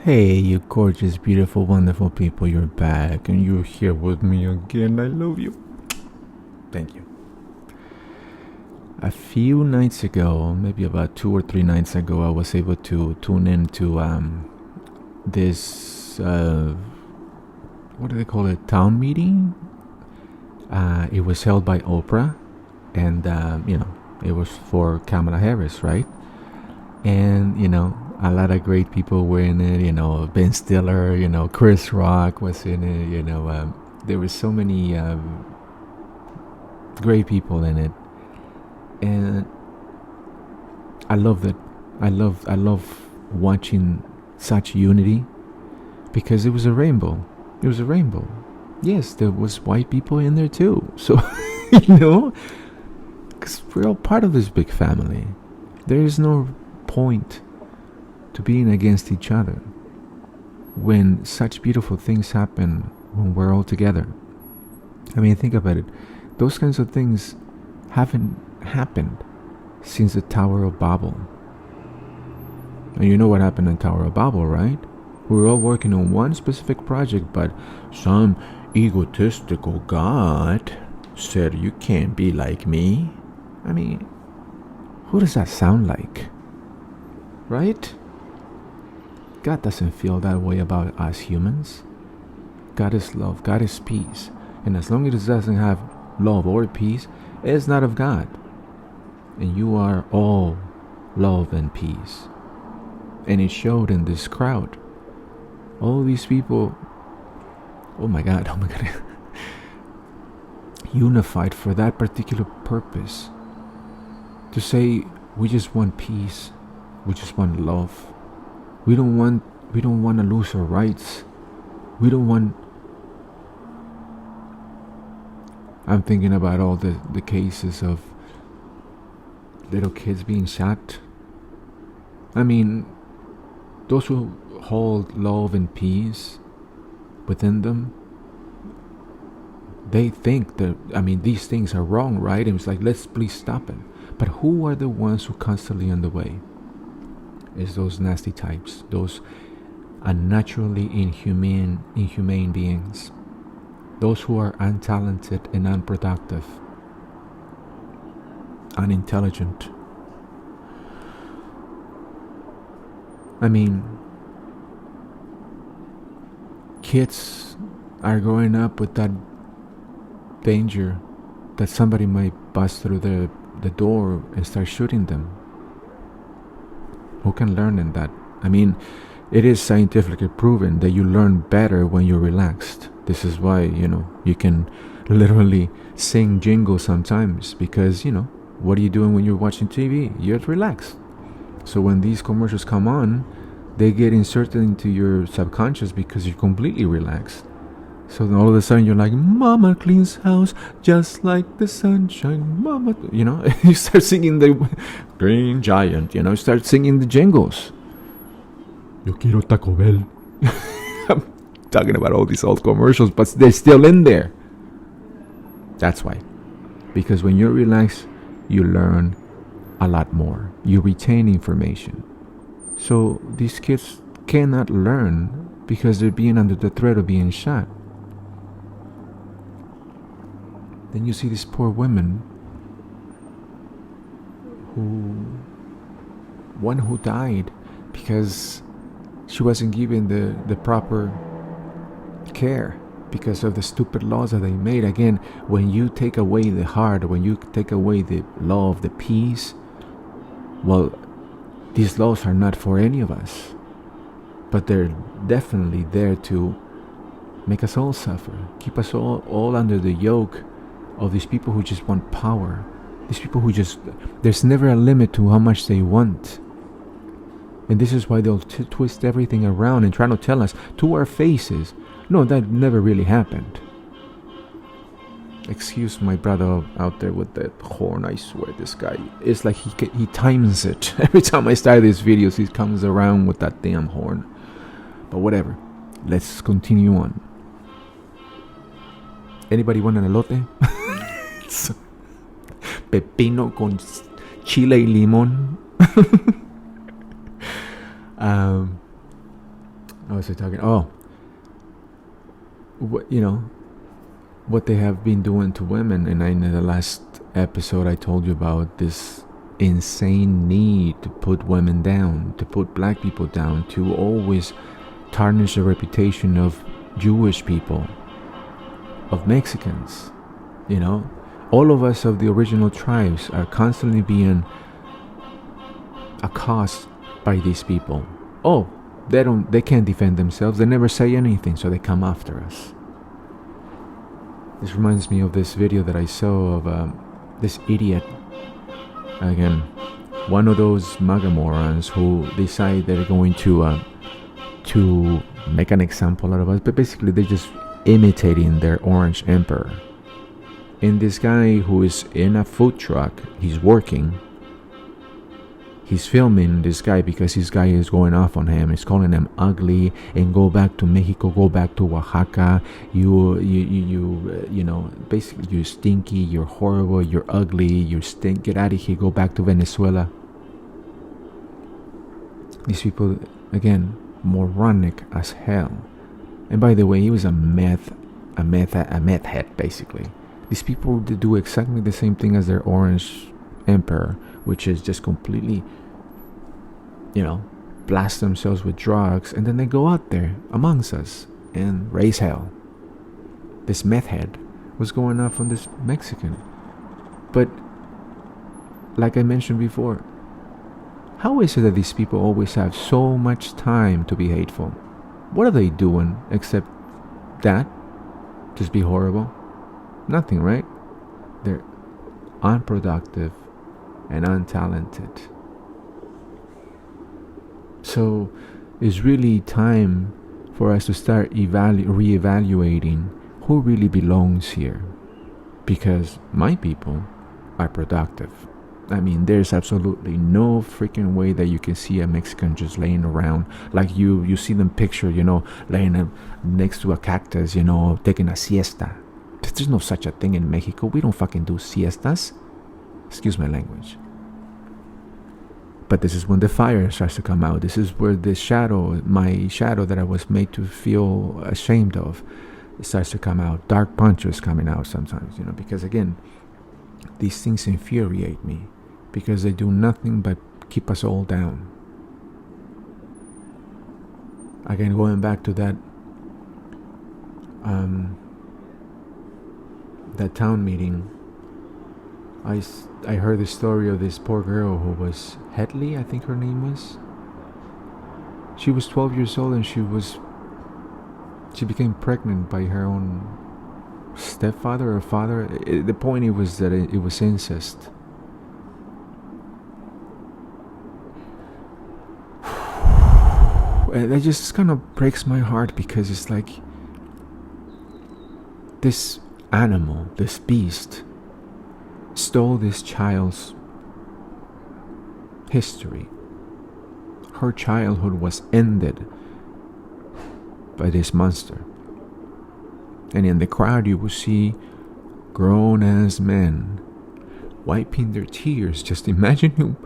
Hey, you gorgeous, beautiful, wonderful people, you're back and you're here with me again. I love you. Thank you. A few nights ago, maybe about 2 or 3 nights ago, I was able to tune into this, what do they call it, town meeting? It was held by Oprah, and, it was for Kamala Harris, right? And, a lot of great people were in it, Ben Stiller, Chris Rock was in it, there were so many great people in it. And I loved it. I love watching such unity because it was a rainbow. It was a rainbow. Yes, there was white people in there too. So, because we're all part of this big family. There is no point to being against each other when such beautiful things happen when we're all together. I mean, think about it. Those kinds of things haven't happened since the Tower of Babel. And you know what happened in Tower of Babel, right? We were all working on one specific project, but some egotistical god said, "You can't be like me." I mean, who does that sound like? Right? God doesn't feel that way about us humans. God is love, God is peace. And as long as it doesn't have love or peace, it's not of God. And you are all love and peace. And it showed in this crowd. All these people, oh my God, unified for that particular purpose. To say, we just want peace. We just want love. We don't want to lose our rights. We don't want. I'm thinking about all the cases of little kids being shot. I mean, those who hold love and peace within them, they think that, these things are wrong, right? And it's like, let's please stop it. But who are the ones who constantly in the way? It's those nasty types, those unnaturally inhumane beings, those who are untalented and unproductive, unintelligent. I mean, kids are growing up with that danger that somebody might bust through the door and start shooting them. Who can learn in that? I mean, it is scientifically proven that you learn better when you're relaxed. This is why, you can literally sing jingles sometimes because, what are you doing when you're watching TV? You're relaxed. So when these commercials come on, they get inserted into your subconscious because you're completely relaxed. So then all of a sudden you're like, Mama cleans house just like the sunshine, Mama. You start singing the Green Giant, start singing the jingles. Yo quiero Taco Bell. I'm talking about all these old commercials, but they're still in there. That's why. Because when you're relaxed, you learn a lot more. You retain information. So these kids cannot learn because they're being under the threat of being shot. Then you see these poor women one who died because she wasn't given the proper care because of the stupid laws that they made. Again, when you take away the heart, when you take away the love, the peace, well, these laws are not for any of us, but they're definitely there to make us all suffer, keep us all under the yoke of these people who just want power. These people who there's never a limit to how much they want. And this is why they'll twist everything around and try to tell us to our faces, no, that never really happened. Excuse my brother out there with that horn. I swear this guy, it's like he times it. Every time I start these videos, he comes around with that damn horn. But whatever, let's continue on. Anybody want an elote? Pepino con chile y limón. I was talking. Oh, what what they have been doing to women, and in the last episode I told you about this insane need to put women down, to put black people down, to always tarnish the reputation of Jewish people, of Mexicans. All of us of the original tribes are constantly being accosted by these people. Oh, they can't defend themselves, they never say anything, so they come after us. This reminds me of this video that I saw of this idiot, again, one of those MAGA morons who decide they're going to make an example out of us, but basically they're just imitating their orange emperor. And this guy who is in a food truck, he's working. He's filming this guy because this guy is going off on him. He's calling him ugly and go back to Mexico, go back to Oaxaca. You basically you're stinky, you're horrible, you're ugly, you stink. Get out of here, go back to Venezuela. These people, again, moronic as hell. And by the way, he was a meth head, basically. These people do exactly the same thing as their orange emperor, which is just completely, blast themselves with drugs, and then they go out there amongst us and raise hell. This meth head was going off on this Mexican. But, like I mentioned before, how is it that these people always have so much time to be hateful? What are they doing except that? Just be horrible? Nothing, right? They're unproductive and untalented. So it's really time for us to start reevaluating who really belongs here, because my people are productive. I mean, there's absolutely no freaking way that you can see a Mexican just laying around like you see them picture, laying next to a cactus, taking a siesta. There's no such a thing in Mexico. We don't fucking do siestas. Excuse my language. But this is when the fire starts to come out. This is where the my shadow that I was made to feel ashamed of, it starts to come out. Dark Pancho is coming out sometimes, because again, these things infuriate me because they do nothing but keep us all down. Again, going back to that town meeting, I heard the story of this poor girl who was Hedley, I think her name was. She was 12 years old and she became pregnant by her own stepfather or father. The point was that it was incest. And that just kind of breaks my heart, because it's like this animal, this beast, stole this child's history. Her childhood was ended by this monster. And in the crowd you will see grown-ass men wiping their tears, just imagining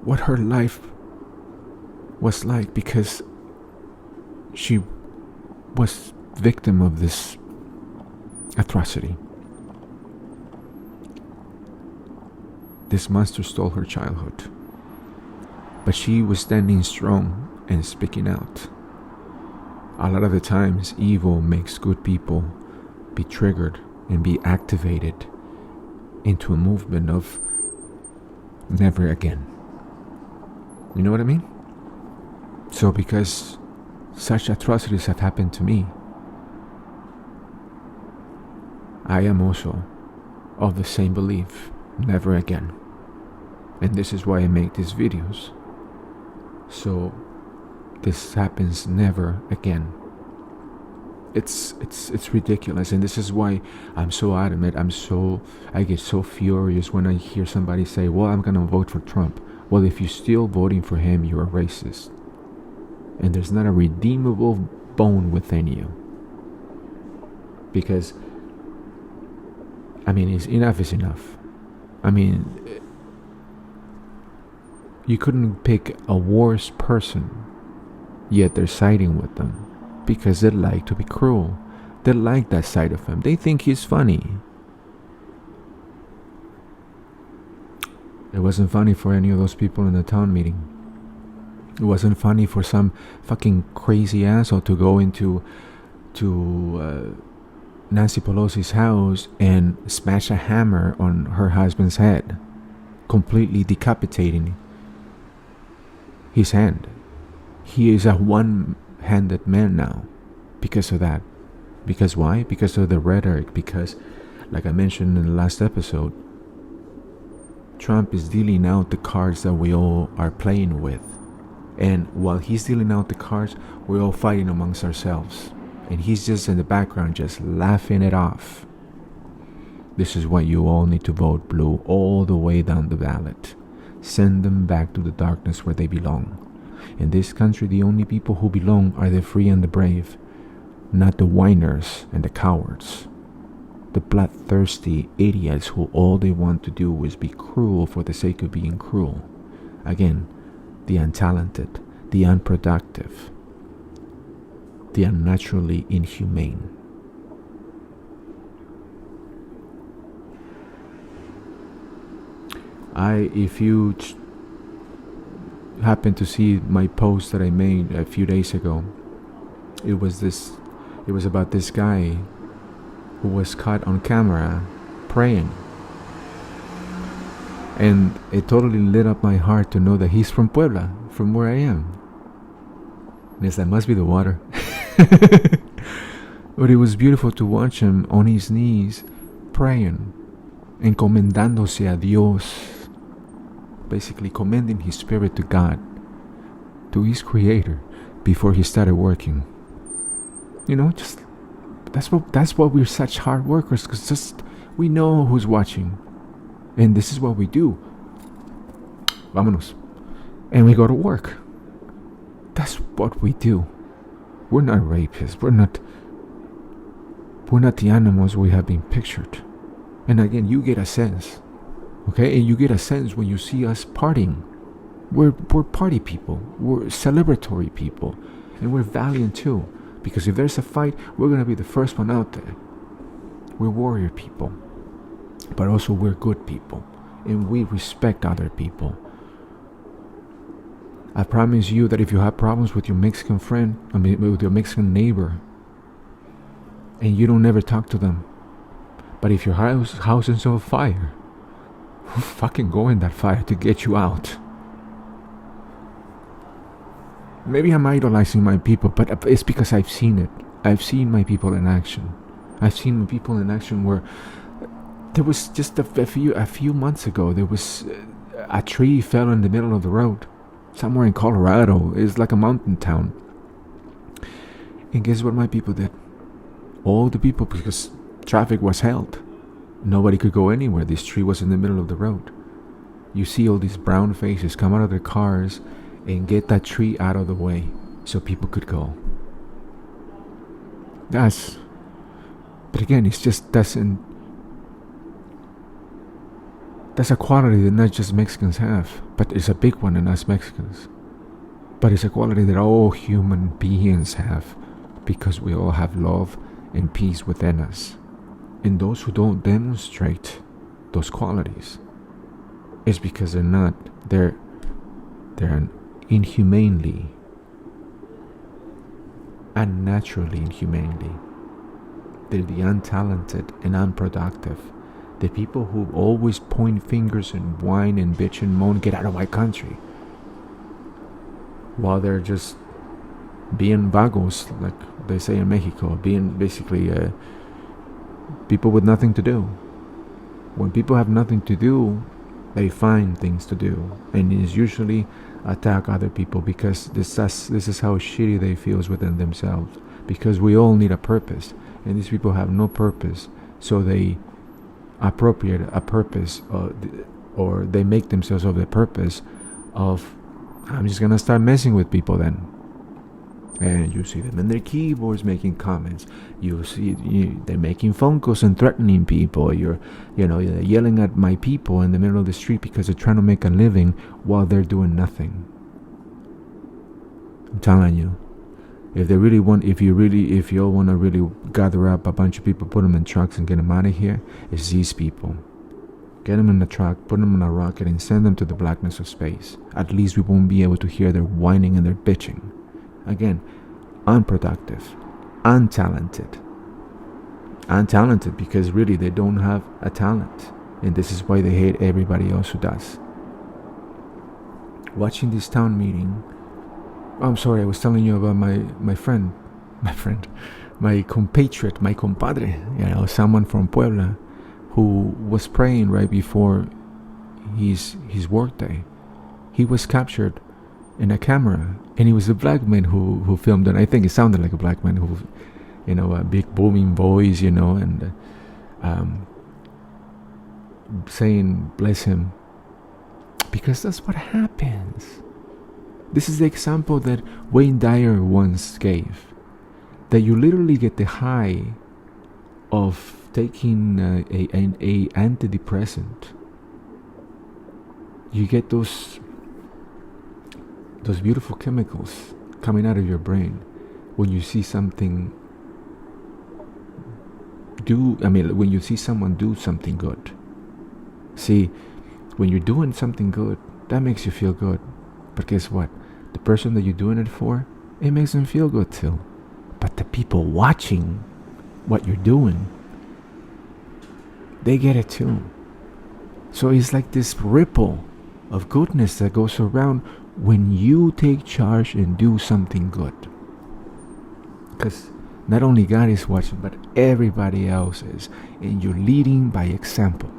what her life was like, because she was victim of this atrocity. This monster stole her childhood, but she was standing strong and speaking out. A lot of the times, evil makes good people be triggered and be activated into a movement of never again. You know what I mean? So because such atrocities have happened to me, I am also of the same belief, never again. And this is why I make these videos. So this happens never again. It's ridiculous, and this is why I'm so adamant. I get so furious when I hear somebody say, well, I'm gonna vote for Trump. Well, if you're still voting for him, you're a racist. And there's not a redeemable bone within you. Because, enough is enough. You couldn't pick a worse person, yet they're siding with them because they like to be cruel. They like that side of him. They think he's funny. It wasn't funny for any of those people in the town meeting. It wasn't funny for some fucking crazy asshole to go into Nancy Pelosi's house and smash a hammer on her husband's head, completely decapitating his hand. He is a one-handed man now because of that. Because why? Because of the rhetoric. Because, like I mentioned in the last episode, Trump is dealing out the cards that we all are playing with. And while he's dealing out the cards, we're all fighting amongst ourselves. And he's just in the background, just laughing it off. This is why you all need to vote blue all the way down the ballot. Send them back to the darkness where they belong. In this country, the only people who belong are the free and the brave, not the whiners and the cowards. The bloodthirsty idiots who all they want to do is be cruel for the sake of being cruel. Again, the untalented, the unproductive, the unnaturally inhumane. If you happen to see my post that I made a few days ago, it was about this guy who was caught on camera praying. And it totally lit up my heart to know that he's from Puebla, from where I am. And it's like, must be the water. But it was beautiful to watch him on his knees praying, encomendándose a Dios, basically commending his spirit to God, to his creator, before he started working. You know, just that's what we're such hard workers, because just we know who's watching, and this is what we do. Vámonos, and we go to work. That's what we do. We're not rapists. We're not the animals we have been pictured. And again, you get a sense, okay? And you get a sense when you see us partying. We're party people. We're celebratory people, and we're valiant too. Because if there's a fight, we're gonna be the first one out there. We're warrior people, but also we're good people, and we respect other people. I promise you that if you have problems with your Mexican friend, with your Mexican neighbor, and you don't ever talk to them, but if your house is on fire, we'll fucking go in that fire to get you out. Maybe I'm idolizing my people, but it's because I've seen it. I've seen my people in action. I've seen my people in action where there was just a few months ago, there was a tree fell in the middle of the road. Somewhere in Colorado. It's like a mountain town. And guess what my people did? All the people, because traffic was held, nobody could go anywhere. This tree was in the middle of the road. You see all these brown faces come out of their cars and get that tree out of the way so people could go. But again, it's just that's a quality that not just Mexicans have, but it's a big one in us Mexicans. But it's a quality that all human beings have, because we all have love and peace within us. And those who don't demonstrate those qualities, it's because they're inhumanely, unnaturally inhumanely. They're the untalented and unproductive. The people who always point fingers and whine and bitch and moan, get out of my country, while they're just being vagos, like they say in Mexico, being basically people with nothing to do. When people have nothing to do, they find things to do, and it's usually attack other people, because this is how shitty they feel within themselves, because we all need a purpose, and these people have no purpose, so they appropriate a purpose, or they make themselves of the purpose of, I'm just gonna start messing with people then. And you see them in their keyboards making comments. You see they're making phone calls and threatening people. They're yelling at my people in the middle of the street because they're trying to make a living while they're doing nothing. I'm telling you, if you all want to really gather up a bunch of people, put them in trucks and get them out of here, it's these people. Get them in a truck, put them in a rocket, and send them to the blackness of space. At least we won't be able to hear their whining and their bitching. Again, unproductive, untalented. Untalented because really they don't have a talent. And this is why they hate everybody else who does. Watching this town meeting, I'm sorry, I was telling you about my compatriot, my compadre, someone from Puebla who was praying right before his work day. He was captured in a camera, and he was a black man who filmed it. I think it sounded like a black man who, a big booming voice, and saying bless him, because that's what happens. This is the example that Wayne Dyer once gave, that you literally get the high of taking a antidepressant. You get those beautiful chemicals coming out of your brain when you see something when you see someone do something good. See, when you're doing something good, that makes you feel good. But guess what? The person that you're doing it for, it makes them feel good too. But the people watching what you're doing, they get it too. So it's like this ripple of goodness that goes around when you take charge and do something good. Because not only God is watching, but everybody else is. And you're leading by example.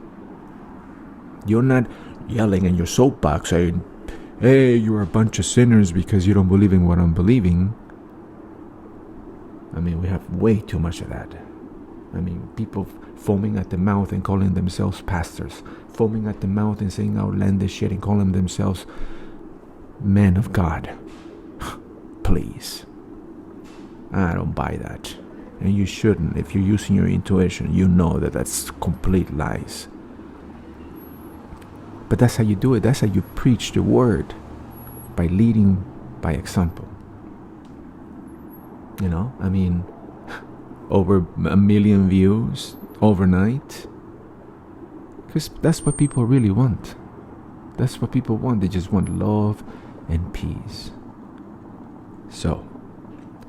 You're not yelling in your soapbox saying, hey, you're a bunch of sinners because you don't believe in what I'm believing. We have way too much of that. People foaming at the mouth and calling themselves pastors. Foaming at the mouth and saying outlandish shit and calling themselves men of God. Please. I don't buy that. And you shouldn't. If you're using your intuition, you know that that's complete lies. But that's how you do it. That's how you preach the word. By leading by example. Over 1 million views overnight. Because that's what people really want. That's what people want. They just want love and peace. So,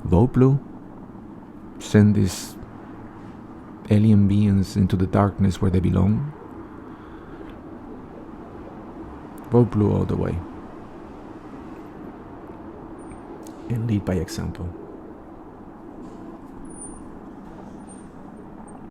vote blue. Send these alien beings into the darkness where they belong. Vote blue all the way. And lead by example.